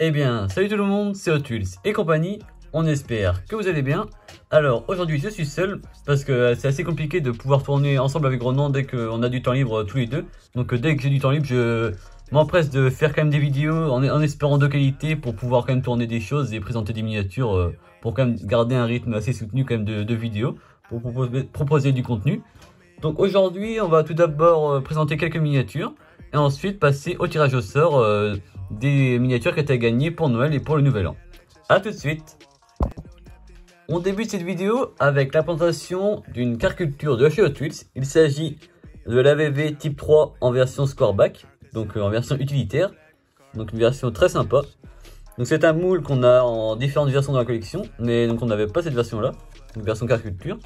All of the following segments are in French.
Eh bien, salut tout le monde, c'est Otuls et compagnie, on espère que vous allez bien. Alors, aujourd'hui je suis seul, parce que c'est assez compliqué de pouvoir tourner ensemble avec Ronan dès qu'on a du temps libre tous les deux. Donc dès que j'ai du temps libre, je m'empresse de faire quand même des vidéos en espérant de qualité pour pouvoir quand même tourner des choses et présenter des miniatures pour quand même garder un rythme assez soutenu quand même de vidéos, pour proposer du contenu. Donc aujourd'hui, on va tout d'abord présenter quelques miniatures et ensuite passer au tirage au sort des miniatures qui étaient gagnées pour Noël et pour le Nouvel An. A tout de suite. On débute cette vidéo avec la présentation d'une carte culture de chez Hot Wheels. Il s'agit de l'AVV Type 3 en version Scoreback, donc en version utilitaire, donc une version très sympa. Donc c'est un moule qu'on a en différentes versions dans la collection, mais donc on n'avait pas cette version là, une version carte culture.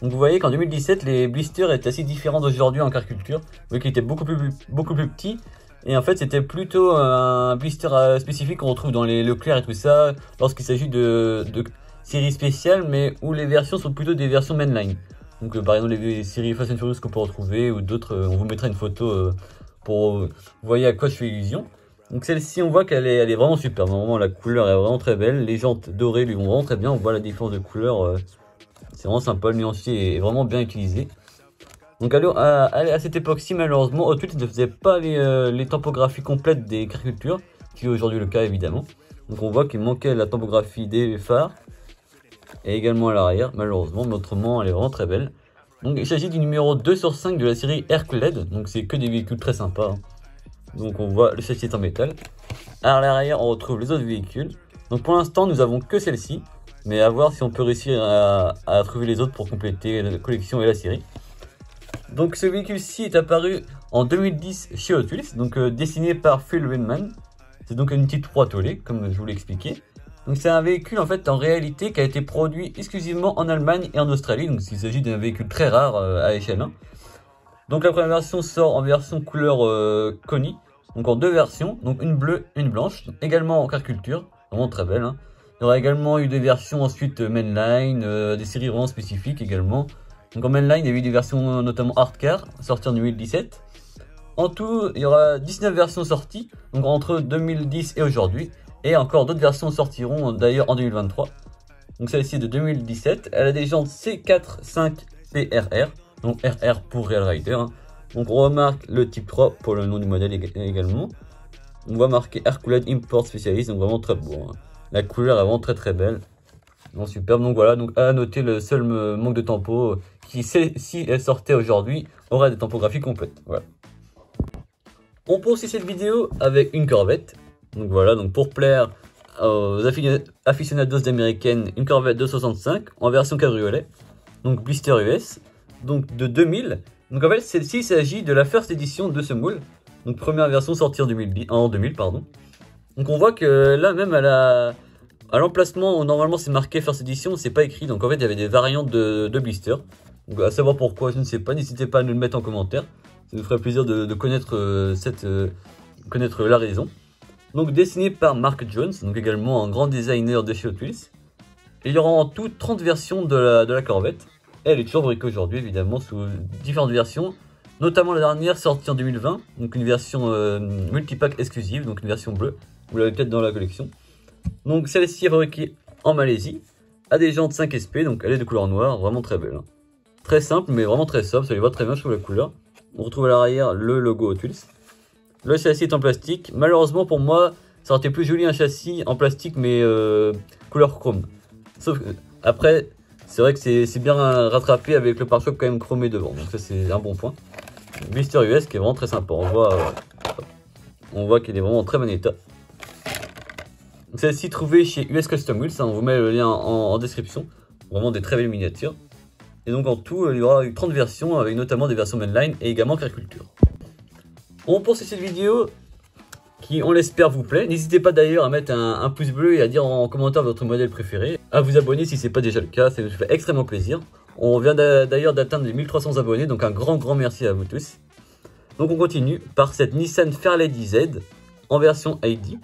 Donc vous voyez qu'en 2017 les blisters étaient assez différents d'aujourd'hui en carte culture, vous voyez qu'il était beaucoup plus petit. Et en fait c'était plutôt un blister spécifique qu'on retrouve dans les Leclerc et tout ça, lorsqu'il s'agit de séries spéciales, mais où les versions sont plutôt des versions mainline. Donc par exemple les séries Fast and Furious qu'on peut retrouver, ou d'autres, on vous mettra une photo pour vous voyez à quoi je fais illusion. Donc celle-ci on voit qu'elle est vraiment super, vraiment la couleur est vraiment très belle, les jantes dorées lui vont vraiment très bien, on voit la différence de couleur, c'est vraiment sympa, le nuancier est vraiment bien utilisé. Donc à cette époque-ci, malheureusement, Hot Wheels ne faisait pas les topographies complètes des cartes culture, qui est aujourd'hui le cas évidemment. Donc on voit qu'il manquait la topographie des phares, et également à l'arrière, malheureusement, mais autrement elle est vraiment très belle. Donc il s'agit du numéro 2 sur 5 de la série Herculed, donc c'est que des véhicules très sympas. Donc on voit le châssis est en métal. À l'arrière on retrouve les autres véhicules. Donc pour l'instant nous avons que celle-ci, mais à voir si on peut réussir à trouver les autres pour compléter la collection et la série. Donc ce véhicule-ci est apparu en 2010 chez Hot Wheels, donc dessiné par Phil Winman. C'est donc une petite 3 tollée, comme je vous l'ai expliqué. Donc c'est un véhicule en fait en réalité qui a été produit exclusivement en Allemagne et en Australie, donc il s'agit d'un véhicule très rare à échelle 1. Donc la première version sort en version couleur Connie, donc en deux versions, donc une bleue et une blanche, également en carte culture, vraiment très belle. Hein. Il y aura également eu des versions ensuite mainline, des séries vraiment spécifiques également. Donc en mainline, il y a eu des versions notamment hardcore, sorties en 2017. En tout, il y aura 19 versions sorties, donc entre 2010 et aujourd'hui. Et encore d'autres versions sortiront d'ailleurs en 2023. Donc celle-ci est de 2017. Elle a des jantes C45PRR, donc RR pour Real Rider. Hein. Donc on remarque le type 3 pour le nom du modèle également. On voit marquer Herculed Import Specialist, donc vraiment très beau. Hein. La couleur est vraiment très belle. Donc superbe, donc voilà, donc à noter le seul manque de tempo qui, si elle sortait aujourd'hui, aurait des topographies complètes. Voilà. On poursuit cette vidéo avec une Corvette. Donc voilà, donc pour plaire aux aficionados d'américaine, une Corvette 265 en version cabriolet, donc blister US, donc de 2000. Donc en fait, celle-ci, il s'agit de la first edition de ce moule. Donc première version sortie en 2000, pardon. Donc on voit que là même à l'emplacement où normalement c'est marqué First Edition, c'est pas écrit, donc en fait il y avait des variantes de blister. Donc à savoir pourquoi, je ne sais pas, n'hésitez pas à nous le mettre en commentaire. Ça nous ferait plaisir de connaître, connaître la raison. Donc dessiné par Mark Jones, donc également un grand designer de chez Hot Wheels. Et il y aura en tout 30 versions de la Corvette. Et elle est toujours briquée aujourd'hui évidemment sous différentes versions. Notamment la dernière sortie en 2020, donc une version multipack exclusive, donc une version bleue. Vous l'avez peut-être dans la collection. Donc celle-ci est fabriquée en Malaisie, a des jantes 5 SP, donc elle est de couleur noire, vraiment très belle. Hein. Très simple mais vraiment très sobre, ça lui va très bien, je trouve la couleur. On retrouve à l'arrière le logo Hot Wheels. Le châssis est en plastique, malheureusement pour moi, ça aurait été plus joli un châssis en plastique mais couleur chrome. Sauf que, après, c'est vrai que c'est bien rattrapé avec le pare-choc quand même chromé devant, donc ça c'est un bon point. Blister US qui est vraiment très sympa, on voit qu'il est vraiment en très bon état. Celle-ci trouvée chez US Custom Wheels, on vous met le lien en description. Vraiment des très belles miniatures. Et donc en tout, il y aura 30 versions avec notamment des versions mainline et également carte culture. On poursuit cette vidéo qui, on l'espère, vous plaît. N'hésitez pas d'ailleurs à mettre un pouce bleu et à dire en commentaire votre modèle préféré. À vous abonner si ce n'est pas déjà le cas, ça nous fait extrêmement plaisir. On vient d'ailleurs d'atteindre les 1300 abonnés, donc un grand merci à vous tous. Donc on continue par cette Nissan Fairlady Z en version ID.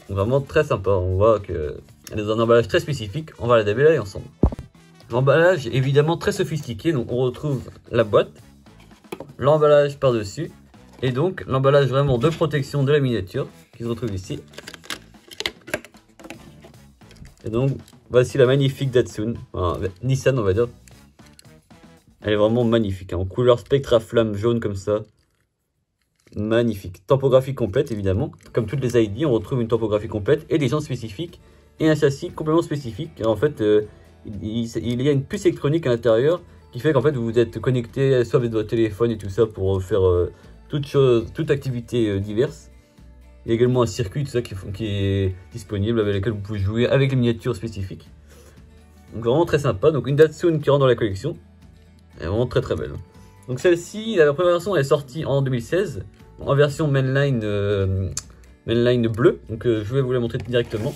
Vraiment très sympa, on voit qu'elle est dans un emballage très spécifique, on va la déballer ensemble. L'emballage évidemment très sophistiqué, donc on retrouve la boîte, l'emballage par-dessus, Et donc l'emballage vraiment de protection de la miniature qui se retrouve ici. Et donc voici la magnifique Datsun, enfin, Nissan on va dire. Elle est vraiment magnifique, hein, en couleur Spectra Flamme jaune comme ça. Magnifique. Topographie complète évidemment. Comme toutes les ID, on retrouve une topographie complète et des jantes spécifiques et un châssis complètement spécifique. Et en fait, il y a une puce électronique à l'intérieur qui fait qu'en fait vous êtes connecté soit avec votre téléphone et tout ça pour faire toute activité diverse. Il y a également un circuit tout ça qui est disponible avec lequel vous pouvez jouer avec les miniatures spécifiques. Donc vraiment très sympa. Donc une Datsun qui rentre dans la collection. Elle est vraiment très très belle. Donc celle-ci, la première version elle est sortie en 2016 en version mainline bleue. Donc je vais vous la montrer directement.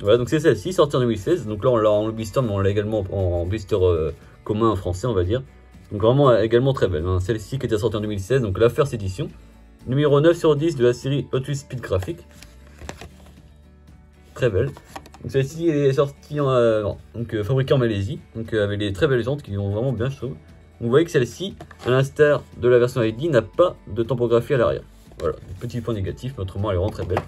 Voilà, donc c'est celle-ci, sortie en 2016. Donc là on l'a en blister, mais on l'a également en blister commun en français, on va dire. Donc vraiment également très belle, hein. Celle-ci qui était sortie en 2016, donc la First Edition. Numéro 9 sur 10 de la série Hot Wheels Speed Graphic. Très belle. Donc celle-ci est sortie fabriquée en Malaisie, donc avec des très belles jantes qui vont vraiment bien, je trouve. Donc vous voyez que celle-ci, à l'instar de la version ID, n'a pas de topographie à l'arrière. Voilà, petit point négatif, mais autrement elle est vraiment très belle.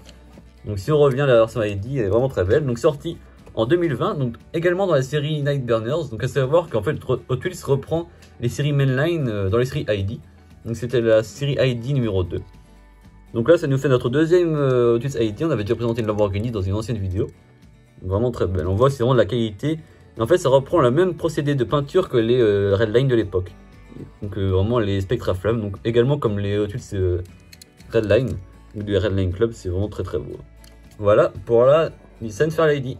Donc si on revient à la version ID, elle est vraiment très belle. Donc sortie en 2020, donc également dans la série Nightburners. Donc à savoir qu'en fait Hot Wheels reprend les séries mainline dans les séries ID. Donc c'était la série ID numéro 2. Donc là ça nous fait notre deuxième Hot Wheels ID. On avait déjà présenté une Lamborghini dans une ancienne vidéo. Donc, vraiment très belle. On voit c'est vraiment de la qualité. Et en fait ça reprend le même procédé de peinture que les Redline de l'époque. Donc vraiment les Spectra Flamme. Donc également comme les Hot Wheels Redline. Ou du Redline Club, c'est vraiment très très beau. Voilà pour la Nissan Fairlady.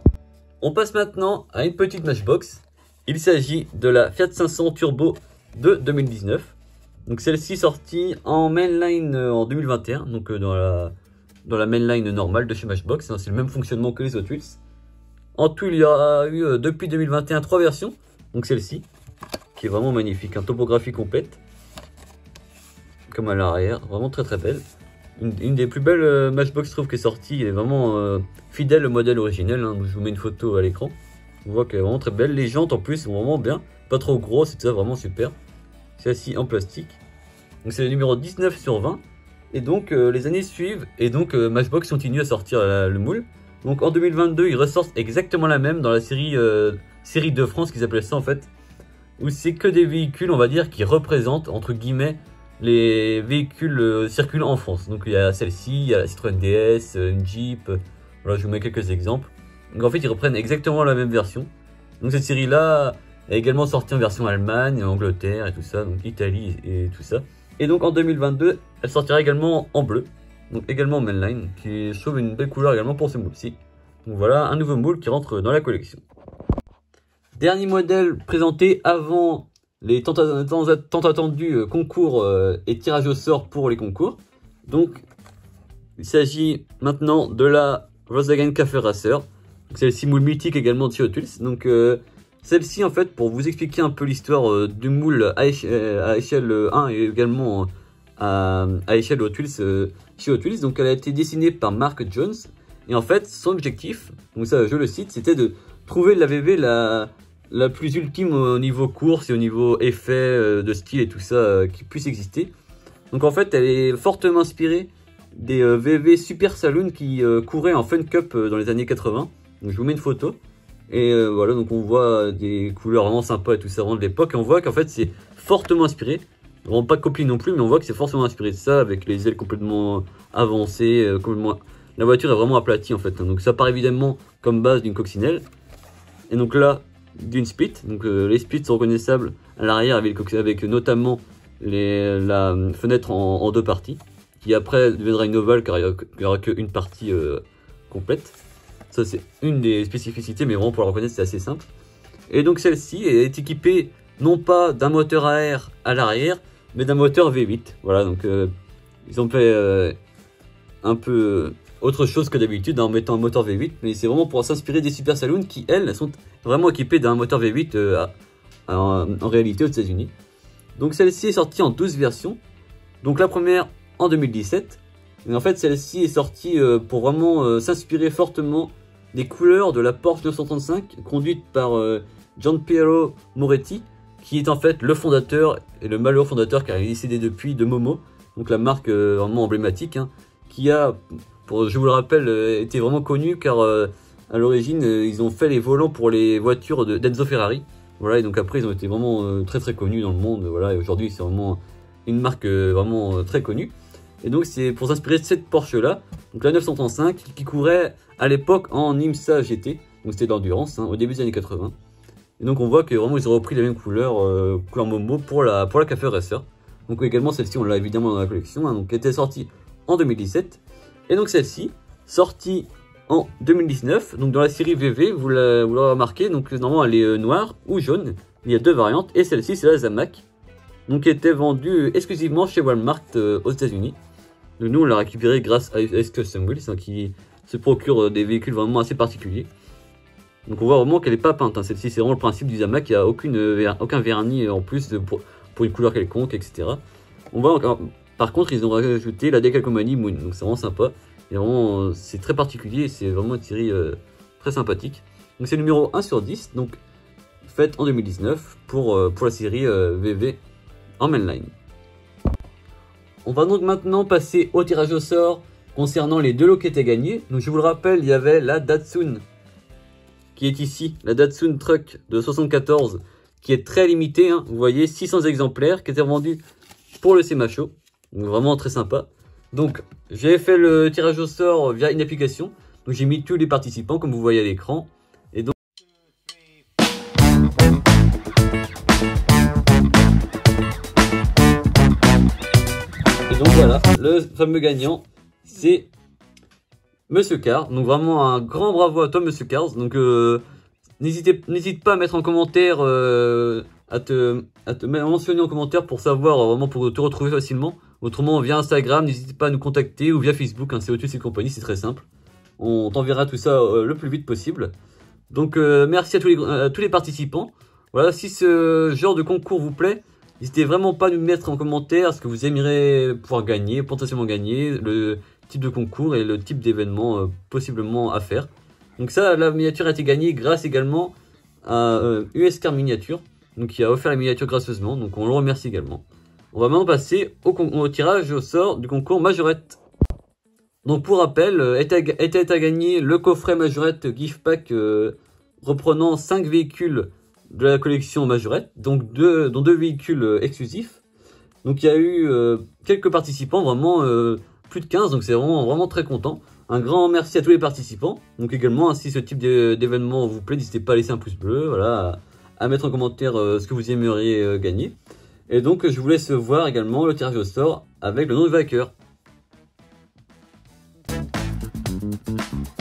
On passe maintenant à une petite Matchbox. Il s'agit de la Fiat 500 Turbo de 2019. Donc celle-ci sortie en mainline en 2021. Donc dans la mainline normale de chez Matchbox. Hein, c'est le même fonctionnement que les Hot Wheels. En tout, il y a eu depuis 2021 3 versions. Donc celle-ci, qui est vraiment magnifique. Une topographie complète. Comme à l'arrière. Vraiment très très belle. Une des plus belles Matchbox, je trouve, qui est sortie. Elle est vraiment fidèle au modèle originel. Hein. Je vous mets une photo à l'écran. On voit qu'elle est vraiment très belle. Les jantes en plus sont vraiment bien. Pas trop grosses, c'est ça, vraiment super. Celle-ci en plastique. Donc c'est le numéro 19 sur 20. Et donc les années suivent. Et donc Matchbox continue à sortir le moule. Donc en 2022, ils ressortent exactement la même dans la série de France, qu'ils appellent ça en fait. Où c'est que des véhicules, on va dire, qui représentent, entre guillemets, les véhicules circulant en France. Donc il y a celle-ci, il y a la Citroën DS, une Jeep. Voilà, je vous mets quelques exemples. Donc en fait, ils reprennent exactement la même version. Donc cette série-là est également sortie en version Allemagne, Angleterre et tout ça, donc Italie et tout ça. Et donc en 2022, elle sortira également en bleu. Donc également mainline, qui je trouve une belle couleur également pour ce moule-ci. Donc voilà, un nouveau moule qui rentre dans la collection. Dernier modèle présenté avant les tant attendus concours et tirage au sort pour les concours. Donc il s'agit maintenant de la Volkswagen Café Racer. Celle-ci moule mythique également de chez Hot Wheels. Donc celle-ci en fait, pour vous expliquer un peu l'histoire du moule à échelle 1 et également à échelle Hot Wheels, chez Hot Wheels. Donc elle a été dessinée par Mark Jones. Et en fait son objectif, donc ça je le cite, c'était de trouver la VV la plus ultime au niveau course et au niveau effet de style et tout ça qui puisse exister. Donc en fait elle est fortement inspirée des VV Super Saloon qui couraient en Fun Cup dans les années 80. Donc je vous mets une photo. Et voilà, donc on voit des couleurs vraiment sympas et tout ça vraiment de l'époque. Et on voit qu'en fait c'est fortement inspiré. Vraiment pas copié non plus, mais on voit que c'est fortement inspiré de ça, avec les ailes complètement avancées, La voiture est vraiment aplatie en fait. Hein. Donc ça part évidemment comme base d'une coccinelle. Et donc là, d'une split. Donc les splits sont reconnaissables à l'arrière avec notamment la fenêtre en deux parties. Qui après deviendra une ovale car il n'y aura qu'une partie complète. Ça c'est une des spécificités, mais vraiment pour la reconnaître c'est assez simple. Et donc celle-ci est équipée non pas d'un moteur à air à l'arrière, mais d'un moteur V8. Voilà, donc ils ont fait un peu autre chose que d'habitude en mettant un moteur V8, mais c'est vraiment pour s'inspirer des Super Saloon qui, elles, sont vraiment équipées d'un moteur V8 en réalité aux États-Unis. Donc celle-ci est sortie en 12 versions. Donc la première en 2017. Et en fait, celle-ci est sortie pour vraiment s'inspirer fortement des couleurs de la Porsche 935 conduite par Gianpiero Moretti, qui est en fait le fondateur et le malheureux fondateur car il est décédé depuis de Momo, donc la marque vraiment emblématique, hein, qui a, je vous le rappelle, été vraiment connu car à l'origine ils ont fait les volants pour les voitures d'Enzo Ferrari. Voilà, et donc après ils ont été vraiment très très connus dans le monde, voilà, et aujourd'hui c'est vraiment une marque vraiment très connue. Et donc c'est pour s'inspirer de cette Porsche là, donc la 935 qui courait à l'époque en IMSA GT, donc c'était de l'endurance, hein, au début des années 80. Et donc on voit que vraiment ils ont repris la même couleur, couleur Momo pour la Café Racer. Donc également celle-ci on l'a évidemment dans la collection, hein, donc elle était sortie en 2017. Et donc celle-ci, sortie en 2019, donc dans la série VV, vous l'aurez remarqué, donc normalement elle est noire ou jaune, il y a deux variantes, et celle-ci c'est la Zamac, donc qui était vendue exclusivement chez Walmart aux États-Unis. Donc nous on l'a récupérée grâce à S Custom Wheels, hein, qui se procure des véhicules vraiment assez particuliers. Donc on voit vraiment qu'elle n'est pas peinte, hein. Celle-ci c'est vraiment le principe du Zamac, il n'y a aucun vernis en plus pour une couleur quelconque, etc. On voit encore, par contre ils ont rajouté la décalcomanie Moon, donc c'est vraiment sympa. Et vraiment, c'est très particulier, c'est vraiment une série très sympathique. Donc c'est le numéro 1 sur 10, donc faite en 2019 pour la série VV en mainline. On va donc maintenant passer au tirage au sort concernant les deux lots qui étaient gagnés. Donc je vous le rappelle, il y avait la Datsun qui est ici, la Datsun Truck de 74 qui est très limitée, hein. Vous voyez 600 exemplaires qui étaient vendus pour le CMHO, donc vraiment très sympa. Donc j'ai fait le tirage au sort via une application, donc j'ai mis tous les participants comme vous voyez à l'écran. Et donc voilà, le fameux gagnant c'est Monsieur Car. Donc vraiment un grand bravo à toi Monsieur Cars. Donc n'hésite pas à mettre en commentaire, à te mentionner en commentaire pour savoir, vraiment pour te retrouver facilement. Autrement via Instagram, n'hésitez pas à nous contacter ou via Facebook, hein, c'est Otus et compagnie, c'est très simple. On t'enverra tout ça le plus vite possible. Donc merci à tous les participants. Voilà, si ce genre de concours vous plaît, n'hésitez vraiment pas à nous mettre en commentaire ce que vous aimeriez pouvoir gagner, potentiellement gagner, le type de concours et le type d'événement possiblement à faire. Donc ça, la miniature a été gagnée grâce également à USCar Miniature, donc qui a offert la miniature gracieusement, donc on le remercie également. On va maintenant passer au tirage au sort du concours Majorette. Donc pour rappel, était à gagner le coffret Majorette Gift Pack reprenant 5 véhicules de la collection Majorette, donc dont 2 véhicules exclusifs. Donc il y a eu quelques participants, vraiment plus de 15, donc c'est vraiment très content. Un grand merci à tous les participants. Donc également, si ce type d'événement vous plaît, n'hésitez pas à laisser un pouce bleu, voilà, à mettre en commentaire ce que vous aimeriez gagner. Et donc je vous laisse voir également le tirage au sort avec le nom du vainqueur.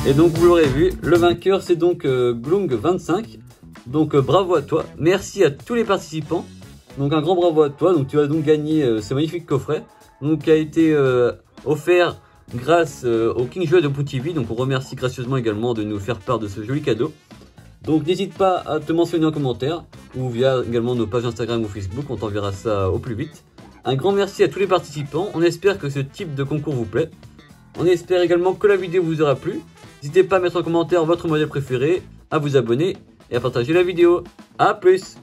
Et donc vous l'aurez vu, le vainqueur c'est donc Glung25. Donc bravo à toi, merci à tous les participants. Donc un grand bravo à toi, donc tu as donc gagné ce magnifique coffret. Donc qui a été offert grâce au King Jouet de PooTV. Donc on remercie gracieusement également de nous faire part de ce joli cadeau. Donc n'hésite pas à te mentionner en commentaire ou via également nos pages Instagram ou Facebook, on t'enverra ça au plus vite. Un grand merci à tous les participants, on espère que ce type de concours vous plaît. On espère également que la vidéo vous aura plu. N'hésitez pas à mettre en commentaire votre modèle préféré, à vous abonner et à partager la vidéo. A plus!